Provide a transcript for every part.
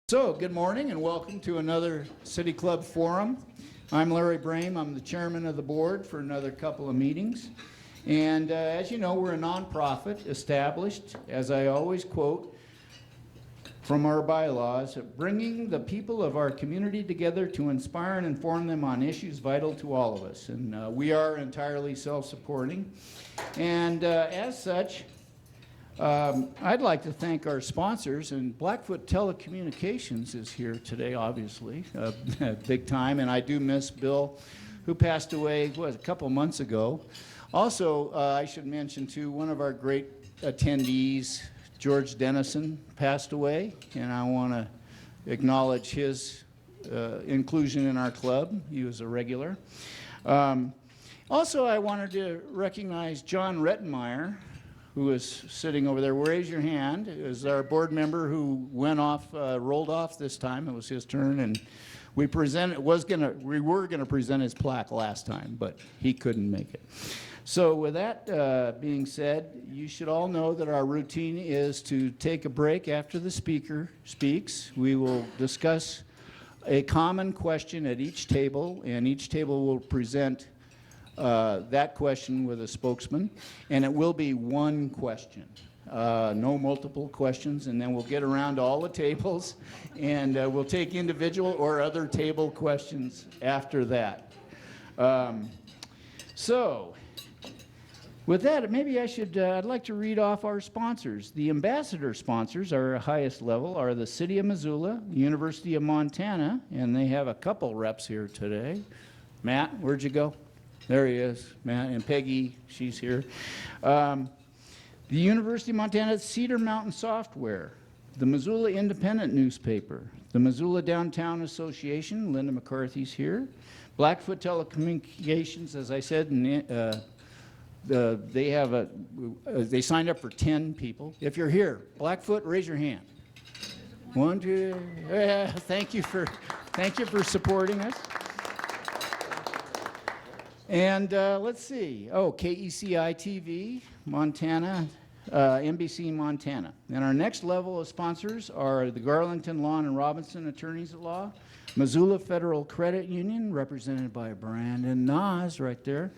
So, good morning and welcome to another City Club Forum. I'm Larry Brame. I'm the chairman of the board for another couple of meetings. And as you know, we're a nonprofit established, as I always quote from our bylaws, bringing the people of our community together to inspire and inform them on issues vital to all of us. And we are entirely self-supporting. And as such, I'd like to thank our sponsors, and Blackfoot Telecommunications is here today, obviously, big time, and I do miss Bill, who passed away, a couple months ago. Also, I should mention, too, one of our great attendees, George Dennison, passed away, and I want to acknowledge his inclusion in our club. He was a regular. Also, I wanted to recognize John Rettenmeyer, who is sitting over there. Raise your hand. It was our board member who went off, rolled off this time. It was his turn, and we were gonna present his plaque last time, but he couldn't make it. So with that being said, you should all know that our routine is to take a break after the speaker speaks. We will discuss a common question at each table, and each table will present that question with a spokesman, and it will be one question, no multiple questions, and then we'll get around to all the tables, and we'll take individual or other table questions after that. So, with that, maybe I'd like to read off our sponsors. The ambassador sponsors, our highest level, are the City of Missoula, University of Montana, and they have a couple reps here today. Matt, where'd you go? There he is, Matt, and Peggy, she's here. The University of Montana Cedar Mountain Software, the Missoula Independent Newspaper, the Missoula Downtown Association, Linda McCarthy's here, Blackfoot Telecommunications, as I said, they signed up for 10 people. If you're here, Blackfoot, raise your hand. 1, 2, yeah, thank you for supporting us. And let's see, KECI TV, Montana, NBC Montana. And our next level of sponsors are the Garlington Lawn and Robinson Attorneys at Law, Missoula Federal Credit Union, represented by Brandon Nas right there,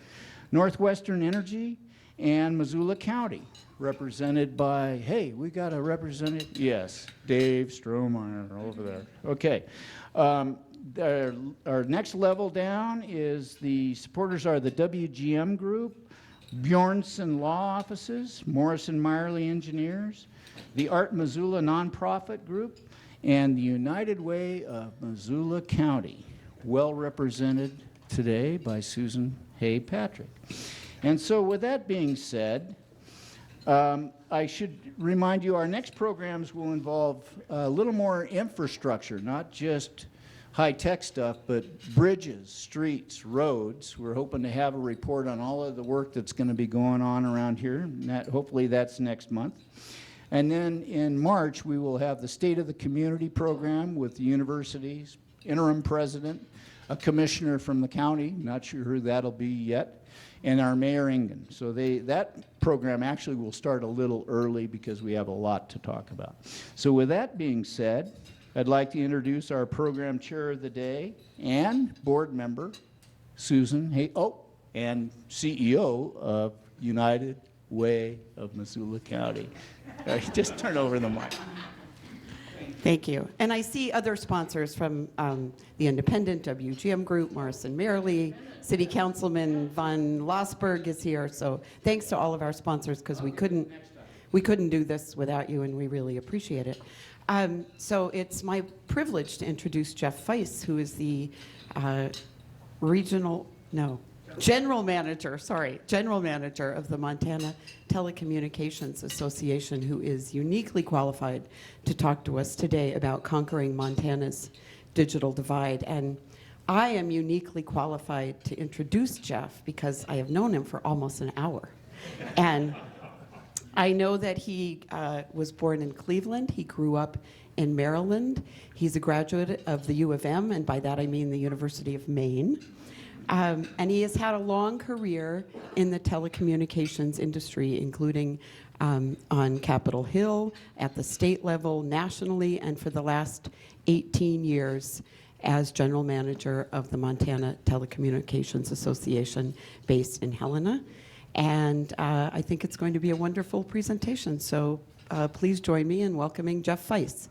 Northwestern Energy, and Missoula County, represented by, hey, we got a representative, yes, Dave Strohmeyer over there. Okay. Our next level down is the supporters are the WGM Group, Bjornson Law Offices, Morrison Meyerly Engineers, the Art Missoula Nonprofit Group, and the United Way of Missoula County, well represented today by Susan Hay Patrick. And so with that being said, I should remind you our next programs will involve a little more infrastructure, not just high-tech stuff, but bridges, streets, roads. We're hoping to have a report on all of the work that's going to be going on around here. And hopefully that's next month. And then in March, we will have the State of the Community program with the university's interim president, a commissioner from the county, not sure who that'll be yet, and our Mayor Ingen. So that program actually will start a little early because we have a lot to talk about. So with that being said, I'd like to introduce our program chair of the day and board member, Susan Hay, and CEO of United Way of Missoula County. Just turn over the mic. Thank you. And I see other sponsors from the Independent, WGM Group, Morrison Meyerly, City Councilman Von Lossberg is here. So thanks to all of our sponsors, because we couldn't do this without you, and we really appreciate it. So it's my privilege to introduce Geoff Feiss, who is the General Manager of the Montana Telecommunications Association, who is uniquely qualified to talk to us today about conquering Montana's digital divide. And I am uniquely qualified to introduce Geoff because I have known him for almost an hour. And I know that he was born in Cleveland. He grew up in Maryland. He's a graduate of the U of M, and by that I mean the University of Maine. And he has had a long career in the telecommunications industry, including on Capitol Hill, at the state level, nationally, and for the last 18 years as general manager of the Montana Telecommunications Association based in Helena. And I think it's going to be a wonderful presentation. So please join me in welcoming Geoff Feiss.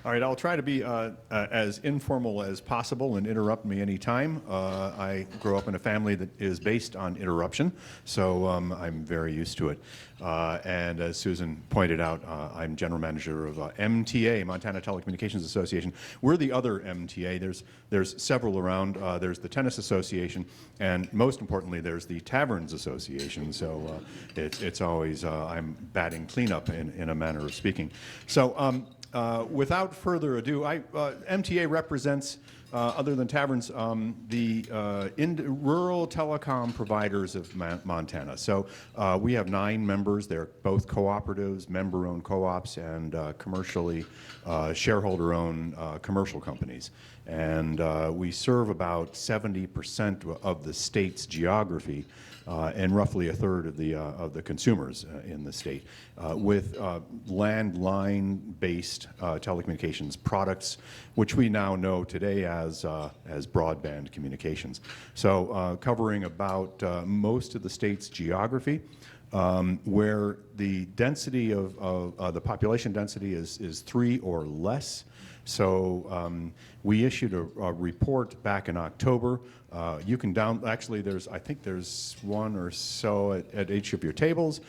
All right, I'll try to be as informal as possible and interrupt me anytime. I grew up in a family that is based on interruption, so I'm very used to it. And as Susan pointed out, I'm general manager of MTA, Montana Telecommunications Association. We're the other MTA. There's several around. There's the Tennis Association, and most importantly, there's the Taverns Association. So it's always, I'm batting cleanup in a manner of speaking. So. Without further ado, MTA represents, other than taverns, the rural telecom providers of Montana. So we have 9 members. They're both cooperatives, member-owned co-ops, and commercially shareholder-owned commercial companies. And we serve about 70% of the state's geography. And roughly a third of the consumers in the state, with landline-based telecommunications products, which we now know today as broadband communications. So covering about most of the state's geography, where the density of the population density is 3 or less. So we issued a report back in October. You can actually I think there's one or so at each of your tables.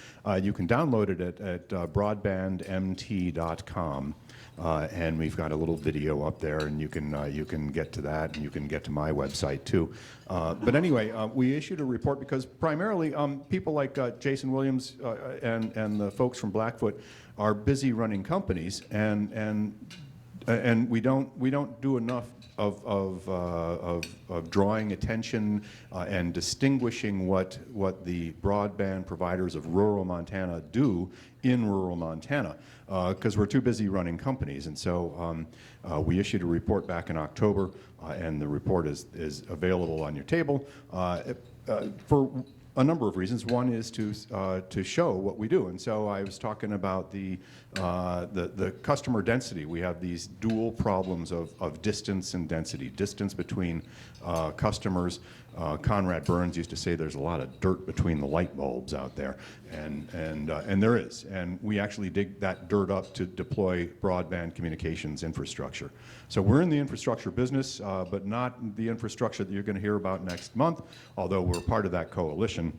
You can download it at broadbandmt.com. And we've got a little video up there, and you can get to that, and you can get to my website too. But anyway, we issued a report because primarily people like Jason Williams and the folks from Blackfoot are busy running companies, and we don't do enough of drawing attention and distinguishing what the broadband providers of rural Montana do in rural Montana, because we're too busy running companies. And so we issued a report back in October, and the report is available on your table for a number of reasons. One is to show what we do, and so I was talking about the customer density. We have these dual problems of distance and density. Distance between customers. Conrad Burns used to say there's a lot of dirt between the light bulbs out there, and there is. And we actually dig that dirt up to deploy broadband communications infrastructure. So we're in the infrastructure business, but not the infrastructure that you're going to hear about next month, although we're part of that coalition.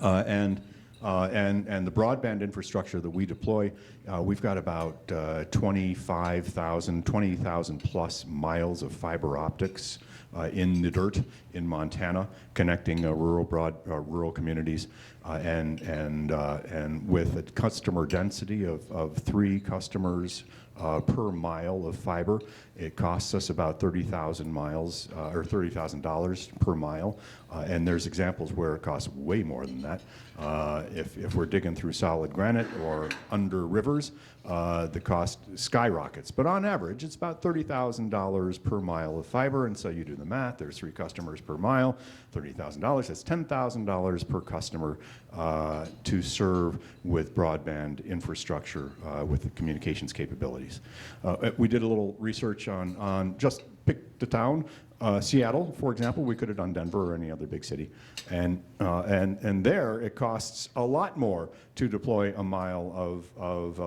And the broadband infrastructure that we deploy, we've got about 20,000 plus miles of fiber optics in the dirt in Montana, connecting rural communities, and with a customer density of 3 customers per mile of fiber. It costs us about 30,000 miles or $30,000 per mile, and there's examples where it costs way more than that. If we're digging through solid granite or under rivers, the cost skyrockets. But on average, it's about $30,000 per mile of fiber, and so you do the math. There's 3 customers per mile, $30,000. That's $10,000 per customer to serve with broadband infrastructure with the communications capabilities. We did a little research on just pick the town. Seattle, for example. We could have done Denver or any other big city, and there it costs a lot more to deploy a mile of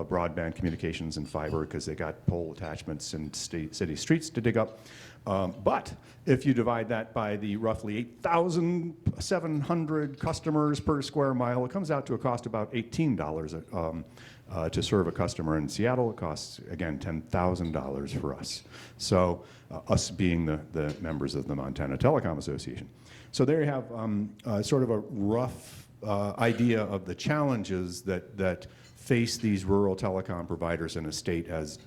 broadband communications and fiber, because they got pole attachments and city streets to dig up. But if you divide that by the roughly 8,700 customers per square mile, it comes out to a cost about $18 to serve a customer. In Seattle, it costs, again, $10,000 for us. So us being the members of the Montana Telecom Association. So there you have sort of a rough idea of the challenges that face these rural telecom providers in a state as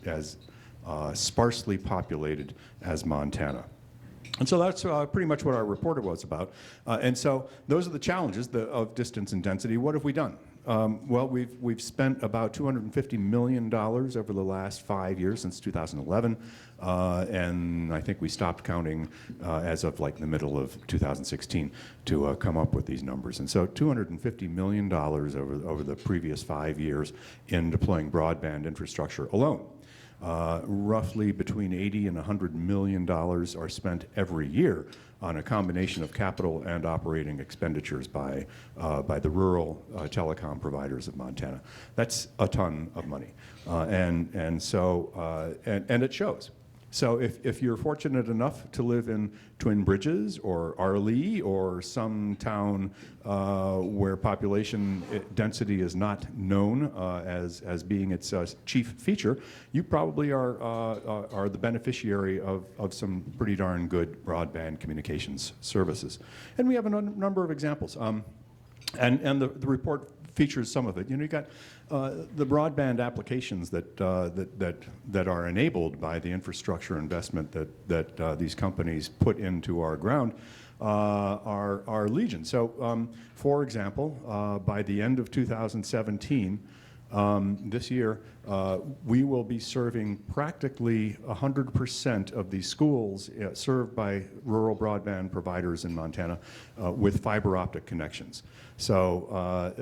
sparsely populated as Montana. And so that's pretty much what our report was about. And so those are the challenges of distance and density. What have we done? Well, we've spent about $250 million over the last 5 years since 2011, and I think we stopped counting as of like the middle of 2016 to come up with these numbers. And so $250 million over the previous 5 years in deploying broadband infrastructure alone. Roughly between 80 and $100 million are spent every year on a combination of capital and operating expenditures by the rural telecom providers of Montana. That's a ton of money, and it shows. So if you're fortunate enough to live in Twin Bridges or Arlee or some town where population density is not known as being its chief feature, you probably are the beneficiary of some pretty darn good broadband communications services. And we have a number of examples. And the report features some of it. You know, you got the broadband applications that are enabled by the infrastructure investment that these companies put into our ground are legion. So, for example, by the end of 2017, this year, we will be serving practically 100% of the schools served by rural broadband providers in Montana with fiber optic connections. So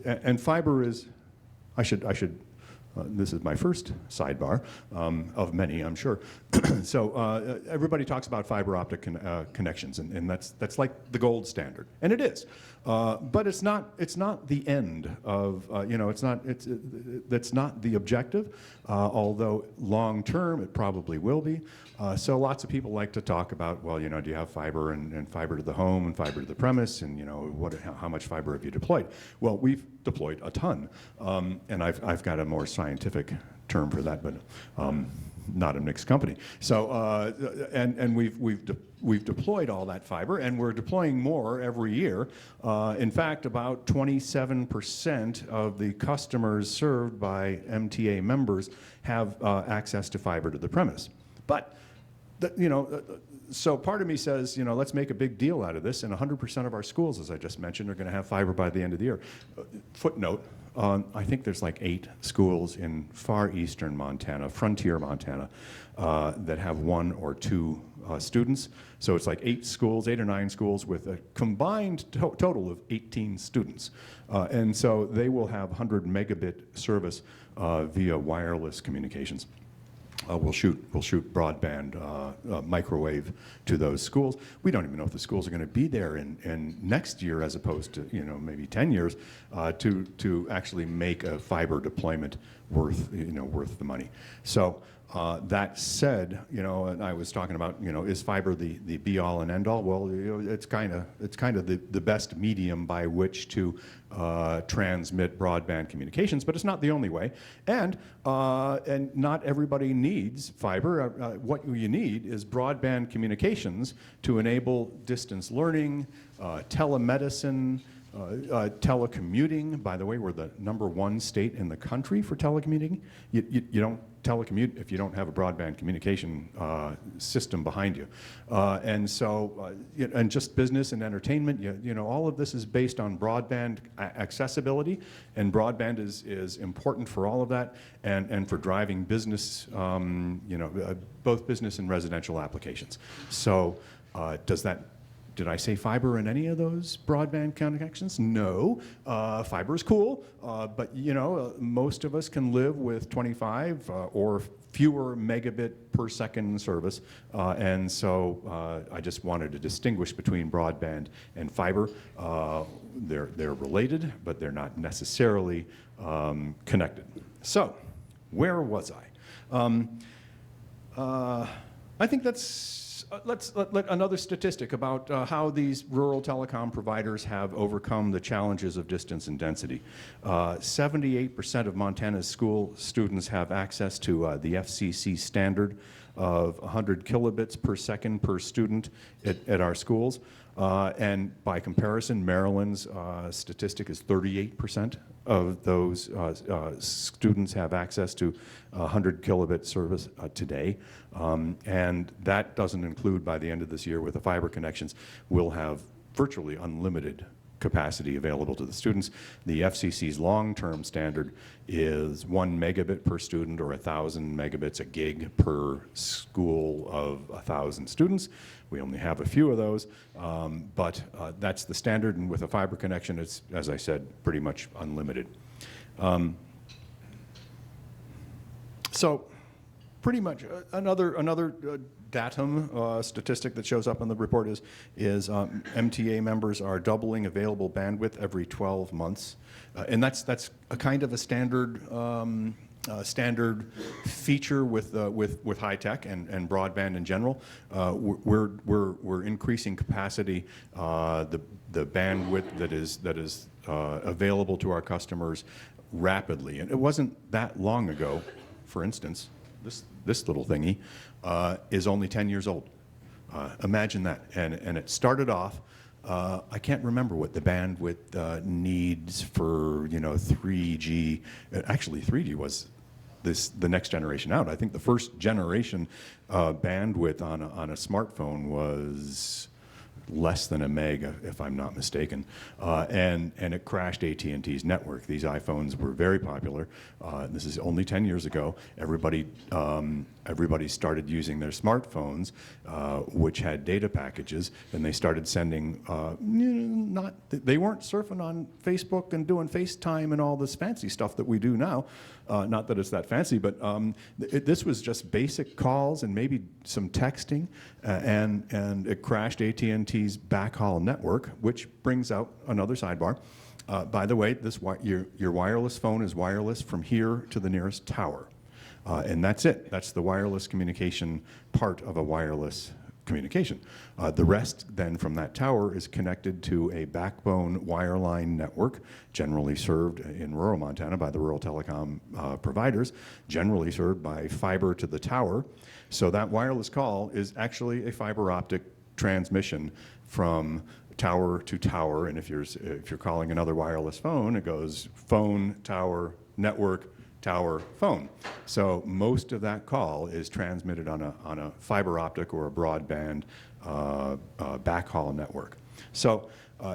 and fiber is, this is my first sidebar of many, I'm sure. So everybody talks about fiber optic connections, and that's like the gold standard, and it is. But it's not the end of that's not the objective. Although long term it probably will be. So lots of people like to talk about, well, you know, do you have fiber and fiber to the home and fiber to the premise, and you know how much fiber have you deployed? Well, we've deployed a ton, and I've got a more scientific term for that, but not a mixed company. So and we've deployed all that fiber, and we're deploying more every year. In fact, about 27% of the customers served by MTA members have access to fiber to the premise. But so part of me says, you know, let's make a big deal out of this, and 100% of our schools, as I just mentioned, are going to have fiber by the end of the year. Footnote, I think there's like 8 schools in far eastern Montana, frontier Montana, that have 1 or 2 students. So it's like 8 or 9 schools with a combined total of 18 students. And so they will have 100 megabit service via wireless communications. We'll shoot broadband microwave to those schools. We don't even know if the schools are going to be there in next year, as opposed to maybe 10 years, to actually make a fiber deployment worth the money. So that said, and I was talking about, is fiber the be all and end all? Well, it's kind of the best medium by which to transmit broadband communications, but it's not the only way. And not everybody needs fiber. What you need is broadband communications to enable distance learning, telemedicine, telecommuting. By the way, we're the #1 state in the country for telecommuting. You don't telecommute if you don't have a broadband communication system behind you. And so, and just business and entertainment, all of this is based on broadband accessibility, and broadband is important for all of that, and for driving business, both business and residential applications. So did I say fiber in any of those broadband connections? No. Fiber is cool, but most of us can live with 25 or fewer megabit per second service, and so I just wanted to distinguish between broadband and fiber. They're related, but they're not necessarily connected. So, where was I? I think that's. Let's let another statistic about how these rural telecom providers have overcome the challenges of distance and density. 78% of Montana's school students have access to the FCC standard of 100 kilobits per second per student at our schools. And by comparison, Maryland's statistic is 38% of those students have access to 100 kilobit service today. And that doesn't include by the end of this year with the fiber connections, will have virtually unlimited capacity available to the students. The FCC's long-term standard is 1 megabit per student or 1,000 megabits a gig per school of 1,000 students. We only have a few of those, but that's the standard, and with a fiber connection, it's, as I said, pretty much unlimited. So pretty much another datum statistic that shows up in the report is MTA members are doubling available bandwidth every 12 months, and that's a kind of a standard feature with high tech and broadband in general. We're increasing capacity, the bandwidth that is available to our customers rapidly, and it wasn't that long ago. For instance, this little thingy is only 10 years old. Imagine that. And it started off, I can't remember what the bandwidth needs for 3G. Actually, 3G was the next generation out. I think the first generation bandwidth on a smartphone was less than a meg, if I'm not mistaken, and it crashed AT&T's network. These iPhones were very popular. This is only 10 years ago. Everybody started using their smartphones, which had data packages, and they started sending. They weren't surfing on Facebook and doing FaceTime and all this fancy stuff that we do now. Not that it's that fancy, but this was just basic calls and maybe some texting, and it crashed AT&T's backhaul network, which brings out another sidebar. By the way, your wireless phone is wireless from here to the nearest tower, and that's it. That's the wireless communication part of a wireless communication. The rest then from that tower is connected to a backbone wireline network, generally served in rural Montana by the rural telecom providers, generally served by fiber to the tower. So that wireless call is actually a fiber optic transmission from tower to tower, and if you're calling another wireless phone, it goes phone, tower, network, tower, phone. So most of that call is transmitted on a fiber optic or a broadband backhaul network. So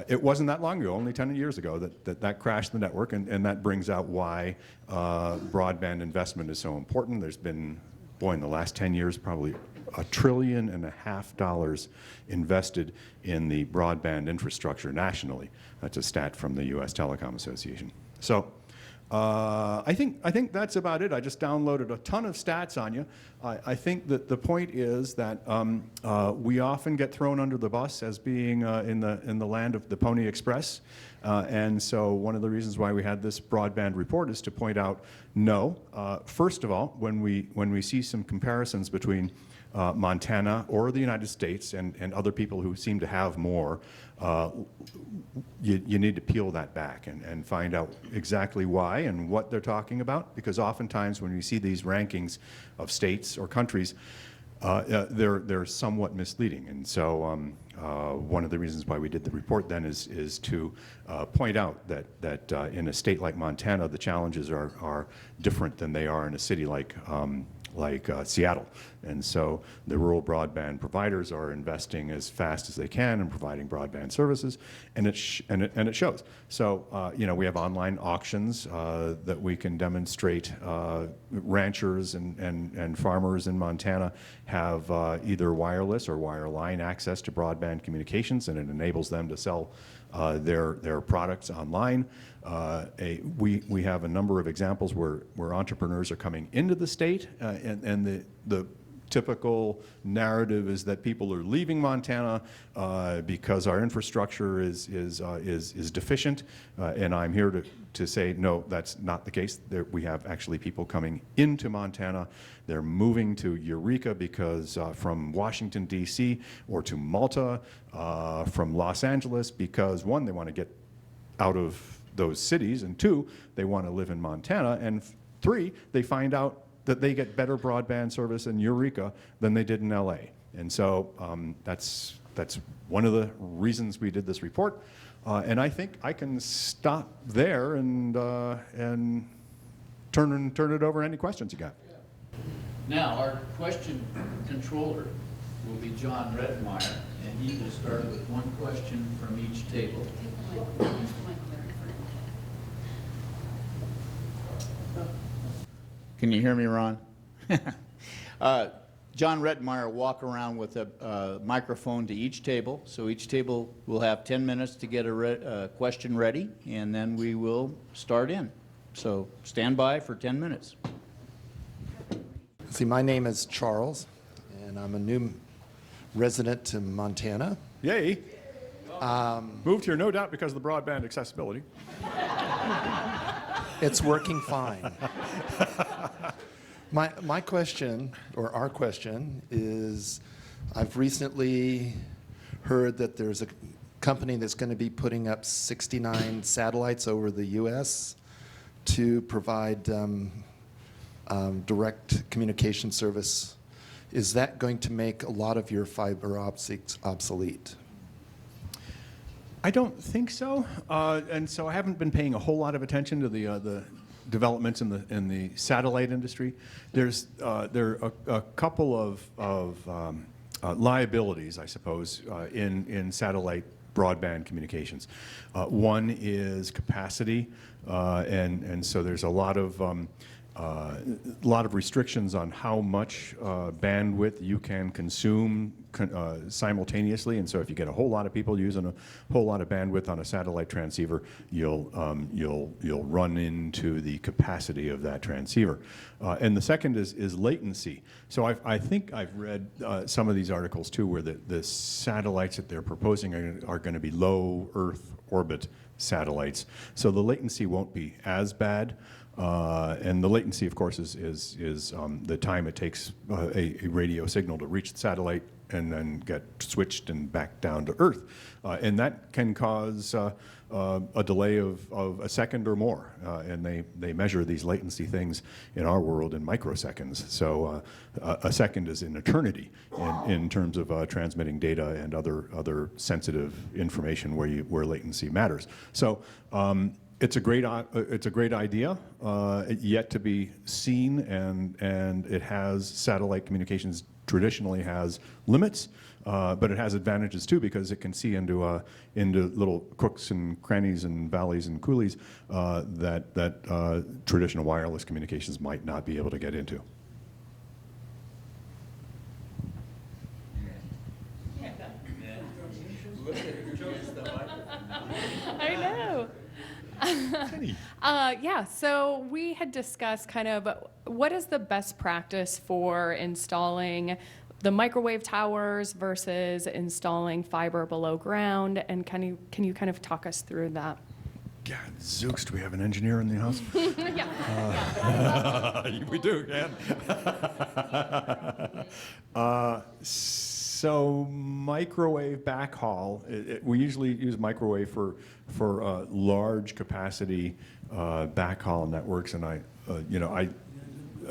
it wasn't that long ago, only 10 years ago, that crashed the network, and that brings out why broadband investment is so important. There's been, in the last 10 years, probably $1.5 trillion invested in the broadband infrastructure nationally. That's a stat from the U.S. Telecom Association. So I think that's about it. I just downloaded a ton of stats on you. I think that the point is that we often get thrown under the bus as being in the land of the Pony Express, and so one of the reasons why we had this broadband report is to point out, no. First of all, when we see some comparisons between Montana or the United States and other people who seem to have more, you need to peel that back and find out exactly why and what they're talking about, because oftentimes when we see these rankings of states or countries, they're somewhat misleading. And so one of the reasons why we did the report then is to point out that in a state like Montana, the challenges are different than they are in a city like Seattle. And so the rural broadband providers are investing as fast as they can in providing broadband services, and it shows. So we have online auctions that we can demonstrate. Ranchers and farmers in Montana have either wireless or wireline access to broadband communications, and it enables them to sell their products online. We have a number of examples where entrepreneurs are coming into the state, and the typical narrative is that people are leaving Montana because our infrastructure is deficient, and I'm here to say no, that's not the case. We have actually people coming into Montana. They're moving to Eureka because from Washington, D.C. or to Malta, from Los Angeles, because one, they want to get out of those cities, and two, they want to live in Montana, and three, they find out that they get better broadband service in Eureka than they did in LA. And so that's one of the reasons we did this report. And I think I can stop there and turn it over to any questions you got. Now, our question controller will be John Redmeyer, and he will start with one question from each table. Can you hear me, Ron? John Redmeyer will walk around with a microphone to each table. So each table will have 10 minutes to get a question ready, and then we will start in. So stand by for 10 minutes. See, my name is Charles, and I'm a new resident to Montana. Yay. Moved here, no doubt, because of the broadband accessibility. It's working fine. My question, or our question, is I've recently heard that there's a company that's going to be putting up 69 satellites over the U.S. to provide direct communication service. Is that going to make a lot of your fiber optics obsolete? I don't think so, and so I haven't been paying a whole lot of attention to the developments in the satellite industry. There are a couple of liabilities, I suppose, in satellite broadband communications. One is capacity, and so there's a lot of restrictions on how much bandwidth you can consume simultaneously, and so if you get a whole lot of people using a whole lot of bandwidth on a satellite transceiver, you'll run into the capacity of that transceiver. And the second is latency. So I think I've read some of these articles too, where the satellites that they're proposing are going to be low Earth orbit satellites, so the latency won't be as bad. And the latency, of course, is the time it takes a radio signal to reach the satellite and then get switched and back down to Earth. And that can cause a delay of a second or more. And they measure these latency things in our world in microseconds. So a second is an eternity in terms of transmitting data and other sensitive information where latency matters. So it's a great idea, yet to be seen, and it has satellite communications traditionally has limits, but it has advantages too, because it can see into little crooks and crannies and valleys and coulees that traditional wireless communications might not be able to get into. I know. Yeah, so we had discussed kind of what is the best practice for installing the microwave towers versus installing fiber below ground, and can you kind of talk us through that? God, Zooks, do we have an engineer in the house? We do, yeah. So microwave backhaul, we usually use microwave for large capacity backhaul networks, and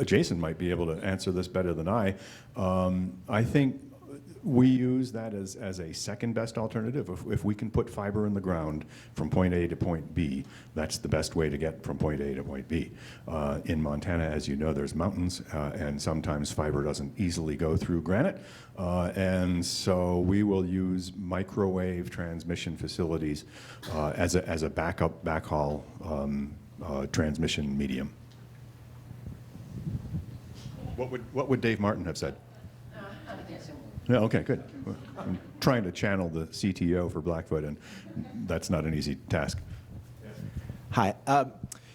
Jason might be able to answer this better than I. I think we use that as a second best alternative. If we can put fiber in the ground from point A to point B, that's the best way to get from point A to point B. In Montana, as you know, there's mountains, and sometimes fiber doesn't easily go through granite. And so we will use microwave transmission facilities as a backup backhaul transmission medium. What would Dave Martin have said? Yeah, okay, good. I'm trying to channel the CTO for Blackfoot, and that's not an easy task. Hi.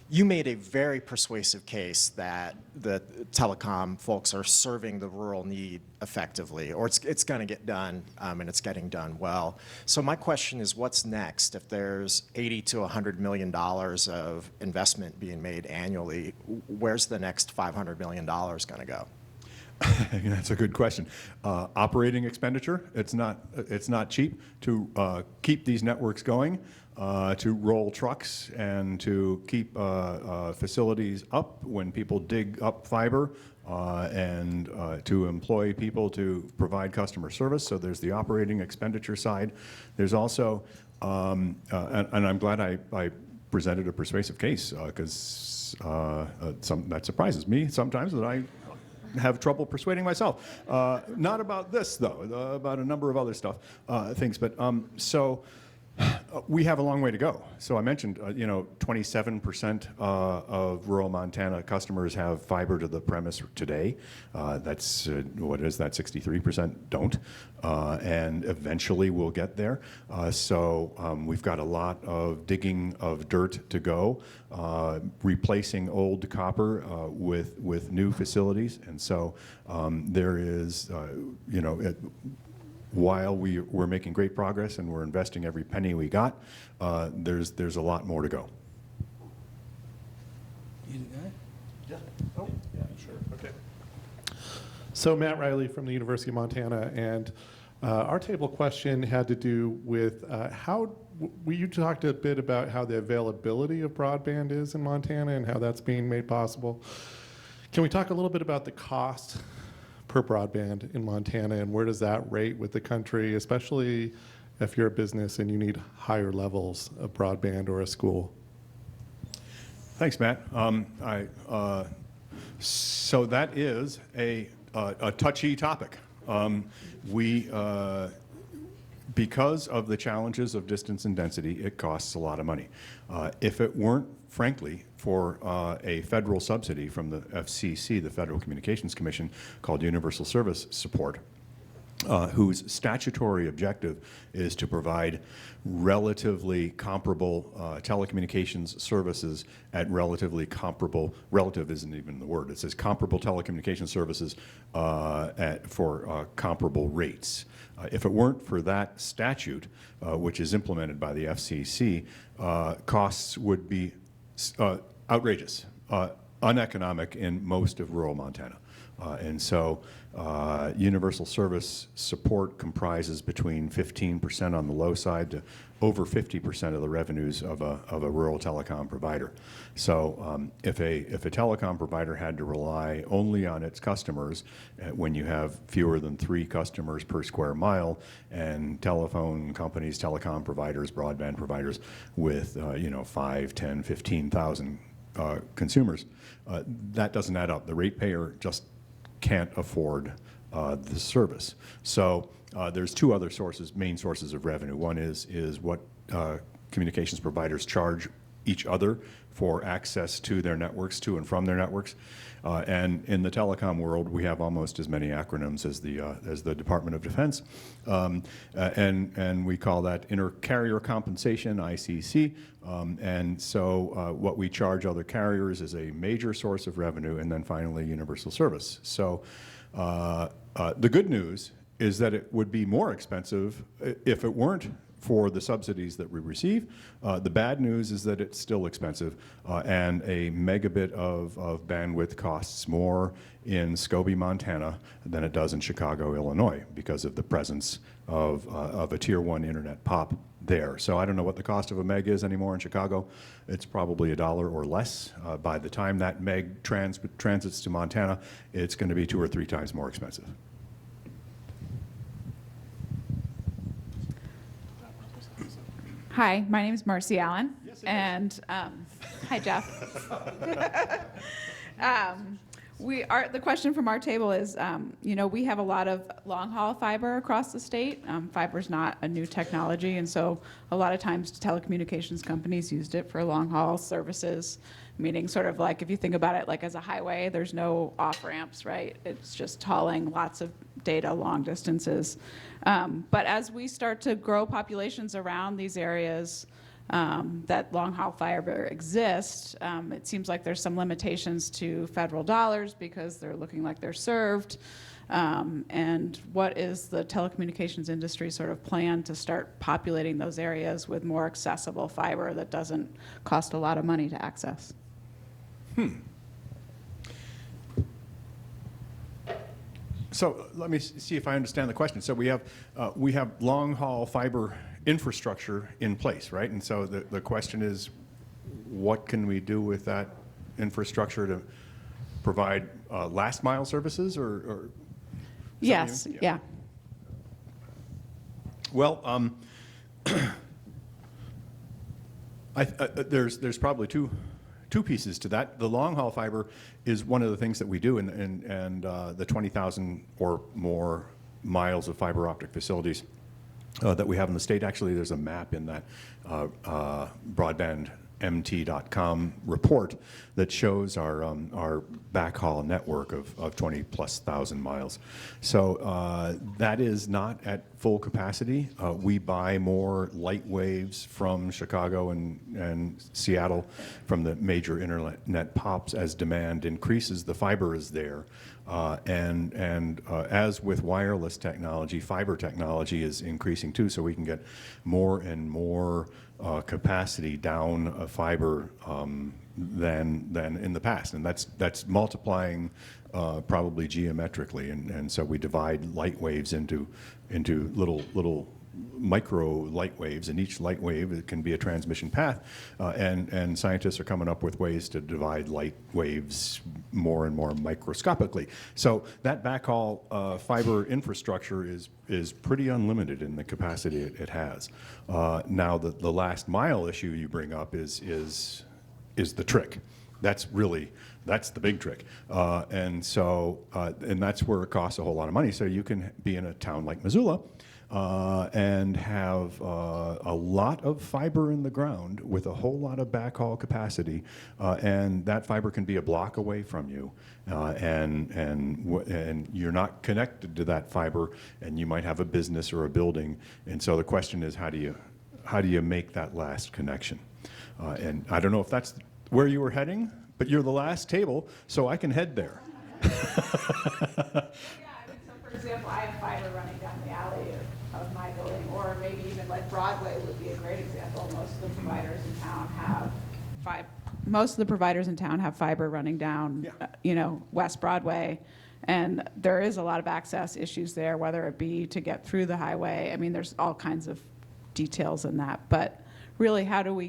You made a very persuasive case that the telecom folks are serving the rural need effectively, or it's going to get done, and it's getting done well. So my question is, what's next? If there's $80 to $100 million of investment being made annually, where's the next $500 million going to go? That's a good question. Operating expenditure, it's not cheap to keep these networks going, to roll trucks and to keep facilities up when people dig up fiber, and to employ people to provide customer service. So there's the operating expenditure side. There's also, and I'm glad I presented a persuasive case, because that surprises me sometimes, that have trouble persuading myself. Not about this, though, about a number of other things. But so we have a long way to go. So I mentioned, 27% of rural Montana customers have fiber to the premise today. That's, what is that, 63% don't. And eventually we'll get there. So we've got a lot of digging of dirt to go, replacing old copper with new facilities. And so there is, while we're making great progress and we're investing every penny we got, there's a lot more to go. So Matt Riley from the University of Montana, and our table question had to do with you talked a bit about how the availability of broadband is in Montana and how that's being made possible. Can we talk a little bit about the cost per broadband in Montana, and where does that rate with the country, especially if you're a business and you need higher levels of broadband or a school? Thanks, Matt. So that is a touchy topic. Because of the challenges of distance and density, it costs a lot of money. If it weren't, frankly, for a federal subsidy from the FCC, the Federal Communications Commission, called Universal Service Support, whose statutory objective is to provide relatively comparable telecommunications services at relative isn't even the word, it says comparable telecommunications services for comparable rates. If it weren't for that statute, which is implemented by the FCC, costs would be outrageous, uneconomic in most of rural Montana. And so universal service support comprises between 15% on the low side to over 50% of the revenues of a rural telecom provider. So if a telecom provider had to rely only on its customers when you have fewer than 3 customers per square mile, and telephone companies, telecom providers, broadband providers with 5, 10, 15,000 consumers, that doesn't add up. The ratepayer just can't afford the service. So there's 2 other main sources of revenue. One is what communications providers charge each other for access to their networks, to and from their networks. And in the telecom world, we have almost as many acronyms as the Department of Defense. And we call that inter-carrier compensation, ICC. And so what we charge other carriers is a major source of revenue, and then finally universal service. So the good news is that it would be more expensive if it weren't for the subsidies that we receive. The bad news is that it's still expensive, and a megabit of bandwidth costs more in Scobie, Montana than it does in Chicago, Illinois, because of the presence of a Tier 1 internet pop there. So I don't know what the cost of a meg is anymore in Chicago. It's probably $1 or less. By the time that meg transits to Montana, it's going to be 2 or 3 times more expensive. Hi, my name is Marcy Allen, and hi, Geoff. The question from our table is, we have a lot of long-haul fiber across the state. Fiber is not a new technology, and so a lot of times telecommunications companies used it for long-haul services, meaning sort of like if you think about it like as a highway, there's no off-ramps, right? It's just hauling lots of data long distances. But as we start to grow populations around these areas that long-haul fiber exists, it seems like there's some limitations to federal dollars because they're looking like they're served. And what is the telecommunications industry sort of plan to start populating those areas with more accessible fiber that doesn't cost a lot of money to access? So let me see if I understand the question. So we have long-haul fiber infrastructure in place, right? And so the question is, what can we do with that infrastructure to provide last-mile services, or Yes, yeah. Well, there's probably two two pieces to that. The long haul fiber is one of the things that we do, and the 20,000 or more miles of fiber optic facilities that we have in the state. Actually, there's a map in that broadbandmt.com report that shows our backhaul network of 20+ thousand miles. So that is not at full capacity. We buy more light waves from Chicago and Seattle from the major internet pops as demand increases. The fiber is there. As with wireless technology, fiber technology is increasing too, so we can get more and more capacity down a fiber than in the past, and that's multiplying probably geometrically, and so we divide light waves into little micro light waves, and each light wave it can be a transmission path, and scientists are coming up with ways to divide light waves more and more microscopically. So that backhaul fiber infrastructure is pretty unlimited in the capacity it has. Now the last mile issue you bring up is the trick. That's the big trick, and that's where it costs a whole lot of money. So you can be in a town like Missoula and have a lot of fiber in the ground with a whole lot of backhaul capacity, and that fiber can be a block away from you, and you're not connected to that fiber, and you might have a business or a building, and so the question is, how do you make that last connection? And I don't know if that's where you were heading, but you're the last table, so I can head there. Yeah, I mean, so for example, I have fiber running down the alley of my building, or maybe even like Broadway would be a great example. Most of the providers in town have fiber running down, West Broadway, and there is a lot of access issues there, whether it be to get through the highway. I mean, there's all kinds of details in that, but really, how do we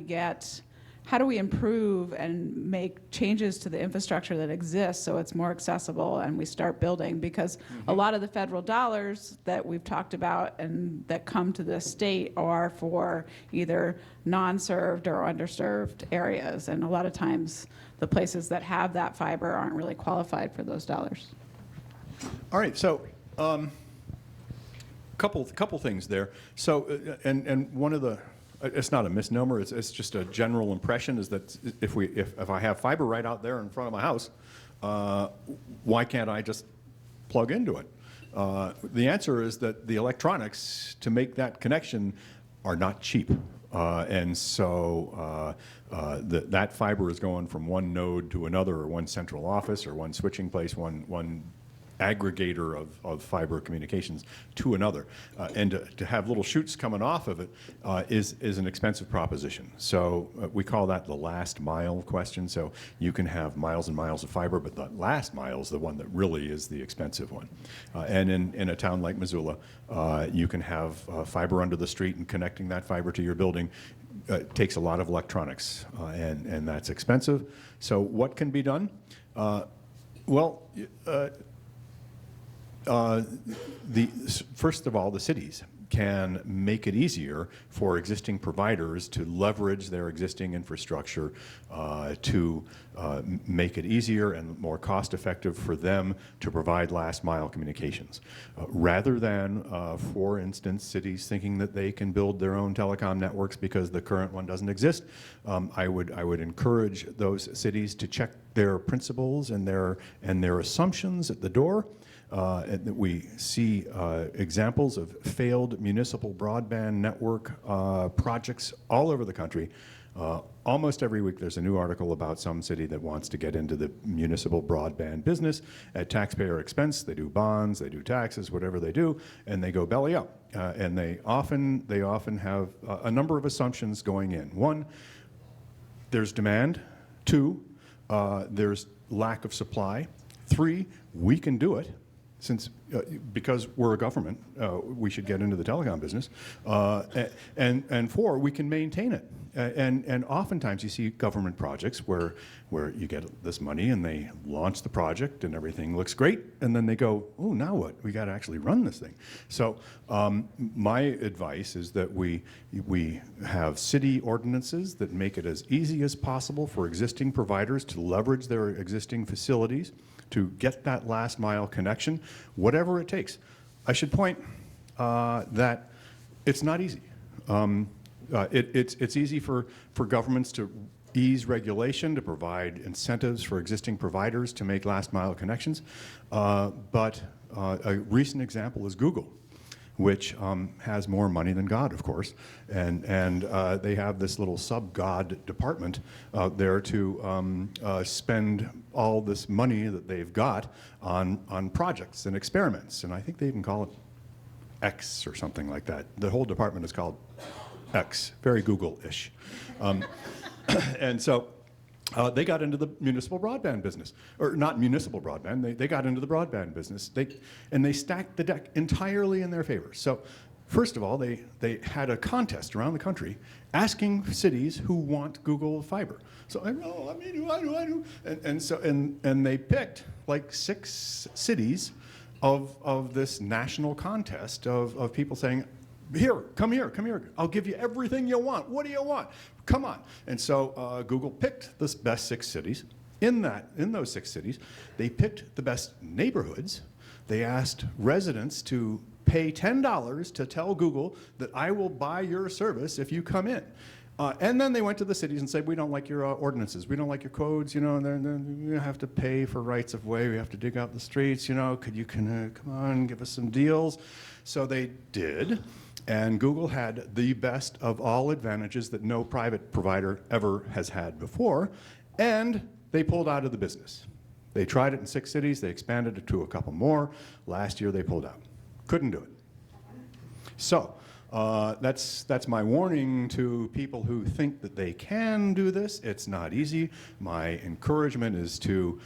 improve and make changes to the infrastructure that exists so it's more accessible and we start building? Because a lot of the federal dollars that we've talked about and that come to the state are for either non-served or underserved areas. And a lot of times the places that have that fiber aren't really qualified for those dollars. All right, so couple things there. So and one of the it's not a misnomer. It's just a general impression is that if I have fiber right out there in front of my house, why can't I just plug into it? The answer is that the electronics to make that connection are not cheap, and so that fiber is going from one node to another, or one central office, or one switching place, one aggregator of fiber communications to another, and to have little chutes coming off of it is an expensive proposition. So we call that the last mile question. So you can have miles and miles of fiber, but the last mile is the one that really is the expensive one. And in a town like Missoula, you can have fiber under the street, and connecting that fiber to your building takes a lot of electronics, and that's expensive. So what can be done? First of all, the cities can make it easier for existing providers to leverage their existing infrastructure to make it easier and more cost-effective for them to provide last-mile communications. Rather than, for instance, cities thinking that they can build their own telecom networks because the current one doesn't exist, I would encourage those cities to check their principles and their assumptions at the door. And we see examples of failed municipal broadband network projects all over the country. Almost every week there's a new article about some city that wants to get into the municipal broadband business at taxpayer expense. They do bonds, they do taxes, whatever they do, and they go belly up. And they often have a number of assumptions going in. One, there's demand. Two, there's lack of supply. Three, we can do it. because we're a government, we should get into the telecom business, and 4, we can maintain it. And oftentimes you see government projects where you get this money and they launch the project and everything looks great, and then they go, oh, now what? We got to actually run this thing. So my advice is that we have city ordinances that make it as easy as possible for existing providers to leverage their existing facilities to get that last mile connection, whatever it takes. I should point that it's not easy. It's easy for governments to ease regulation, to provide incentives for existing providers to make last mile connections. But a recent example is Google, which has more money than God, of course. And they have this little sub-God department there to spend all this money that they've got on projects and experiments. And I think they even call it X or something like that. The whole department is called X, very Google-ish. And so they got into the municipal broadband business, or not municipal broadband, they got into the broadband business. They stacked the deck entirely in their favor. So first of all, they had a contest around the country asking cities who want Google Fiber. So I know, I do. And they picked like 6 cities of this national contest of people saying, come here. I'll give you everything you want. What do you want? Come on. And so Google picked the best 6 cities. In those 6 cities, they picked the best neighborhoods. They asked residents to pay $10 to tell Google that I will buy your service if you come in. And then they went to the cities and said, we don't like your ordinances. We don't like your codes, and you have to pay for rights of way. We have to dig out the streets, Could you come on, give us some deals? So they did. And Google had the best of all advantages that no private provider ever has had before, and they pulled out of the business. They tried it in 6 cities, they expanded it to a couple more. Last year they pulled out. Couldn't do it. So that's my warning to people who think that they can do this. It's not easy. My encouragement is to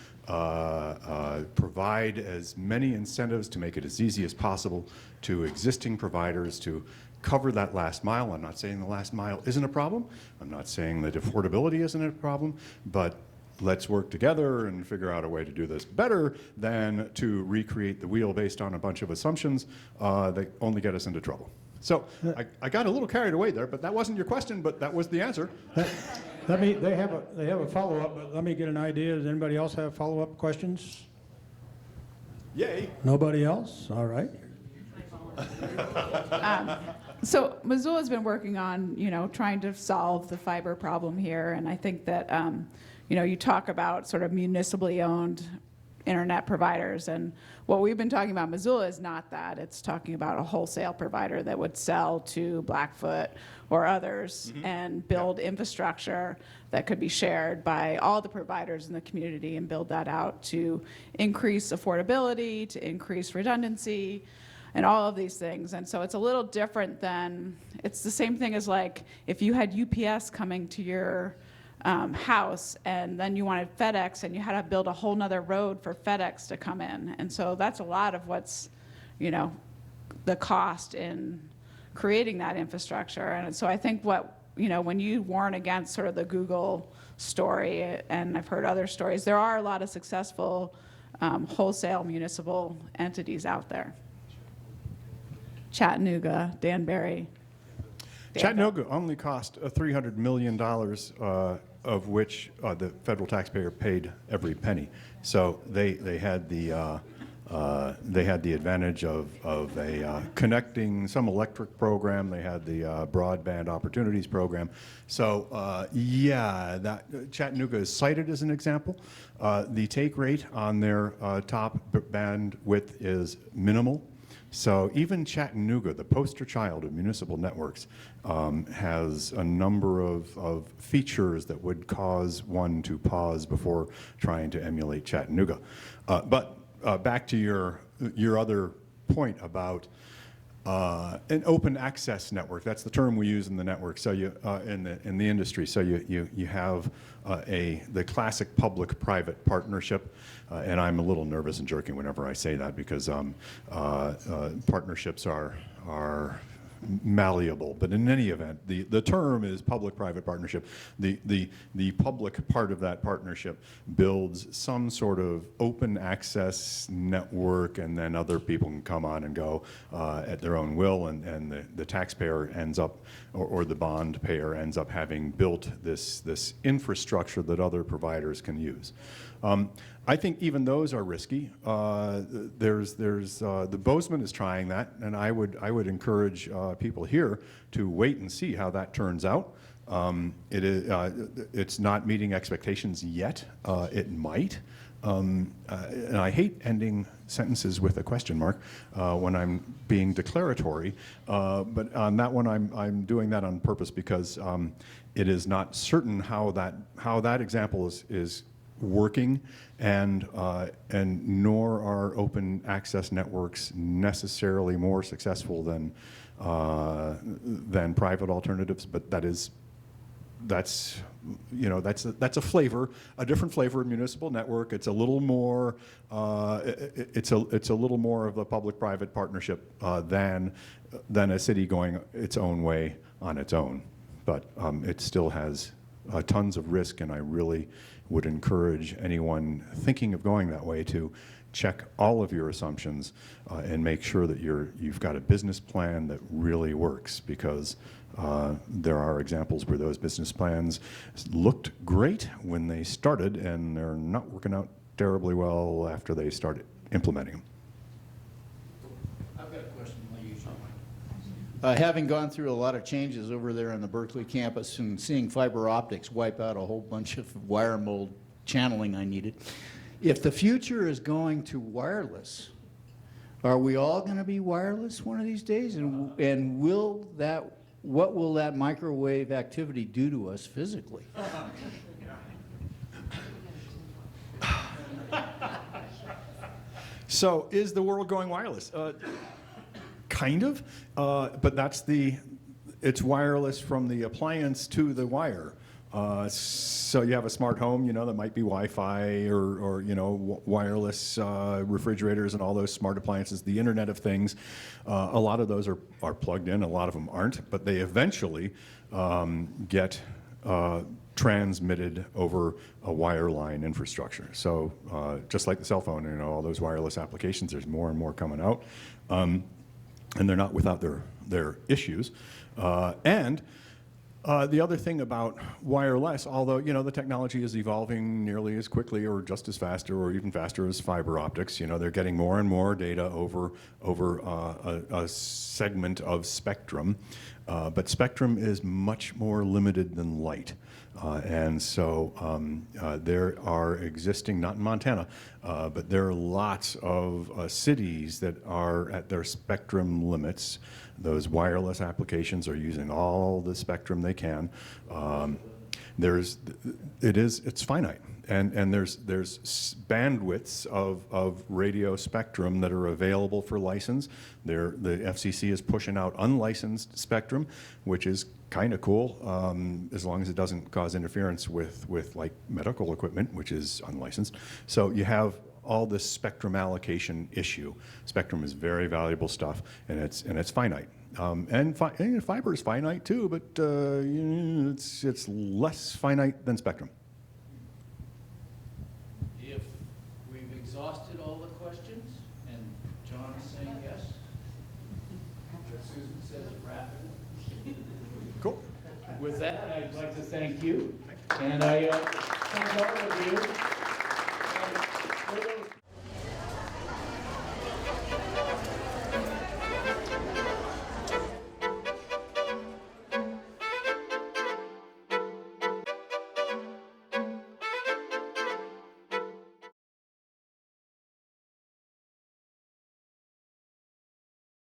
provide as many incentives to make it as easy as possible to existing providers to cover that last mile. I'm not saying the last mile isn't a problem. I'm not saying that affordability isn't a problem, but let's work together and figure out a way to do this better than to recreate the wheel based on a bunch of assumptions that only get us into trouble. So I got a little carried away there, but that wasn't your question, but that was the answer. They have a follow-up, but let me get an idea. Does anybody else have follow-up questions? Yay. Nobody else? All right. So Missoula's been working on, trying to solve the fiber problem here, and I think that, you talk about sort of municipally owned internet providers, and what we've been talking about Missoula is not that. It's talking about a wholesale provider that would sell to Blackfoot or others and build infrastructure that could be shared by all the providers in the community and build that out to increase affordability, to increase redundancy, and all of these things. And so it's a little different than, it's the same thing as like if you had UPS coming to your house and then you wanted FedEx and you had to build a whole nother road for FedEx to come in. And so that's a lot of what's, the cost in creating that infrastructure. And so I think when you warn against sort of the Google story, and I've heard other stories, there are a lot of successful wholesale municipal entities out there. Chattanooga, Danbury. Chattanooga only cost $300 million, of which the federal taxpayer paid every penny. So they had the advantage of a connecting some electric program. They had the Broadband Opportunities program. So Chattanooga is cited as an example. The take rate on their top bandwidth is minimal. So even Chattanooga, the poster child of municipal networks, has a number of features that would cause one to pause before trying to emulate Chattanooga. But back to your other point about an open access network. That's the term we use in the network. So you in the industry. So you have the classic public-private partnership, and I'm a little nervous and jerking whenever I say that because partnerships are malleable. But in any event, the term is public-private partnership. The public part of that partnership builds some sort of open access network, and then other people can come on and go at their own will, and the taxpayer ends up, or the bond payer ends up having built this infrastructure that other providers can use. I think even those are risky. The Bozeman is trying that, and I would encourage people here to wait and see how that turns out. It's not meeting expectations yet. It might. And I hate ending sentences with a question mark when I'm being declaratory, but on that one I'm doing that on purpose because it is not certain how that example is working, and nor are open access networks necessarily more successful than private alternatives. But that's a flavor, a different flavor of municipal network. It's a little more it's a little more of a public-private partnership than a city going its own way on its own. But it still has tons of risk, and I really would encourage anyone thinking of going that way to check all of your assumptions and make sure that you've got a business plan that really works, because there are examples where those business plans looked great when they started, and they're not working out terribly well after they started implementing them. I've got a question. Having gone through a lot of changes over there on the Berkeley campus and seeing fiber optics wipe out a whole bunch of wire mold channeling I needed, if the future is going to wireless, are we all going to be wireless one of these days? And what will that microwave activity do to us physically? So is the world going wireless? Kind of, but it's wireless from the appliance to the wire. So you have a smart home, that might be Wi-Fi or wireless refrigerators and all those smart appliances, the Internet of Things. A lot of those are plugged in, a lot of them aren't, but they eventually get transmitted over a wireline infrastructure. So just like the cell phone, all those wireless applications, there's more and more coming out. And they're not without their issues. And the other thing about wireless, although the technology is evolving nearly as quickly or just as faster or even faster as fiber optics, they're getting more and more data over a segment of spectrum. But spectrum is much more limited than light. And so there are existing, not in Montana, but there are lots of cities that are at their spectrum limits. Those wireless applications are using all the spectrum they can. It's finite. And there's bandwidths of radio spectrum that are available for license. The FCC is pushing out unlicensed spectrum, which is kind of cool, as long as it doesn't cause interference with like medical equipment, which is unlicensed. So you have all this spectrum allocation issue. Spectrum is very valuable stuff, and it's finite. And fiber is finite too, but it's less finite than spectrum. If we've exhausted all the questions, and John is saying yes, but Susan says wrap it. Cool. With that, I'd like to thank you, and I thank all of you.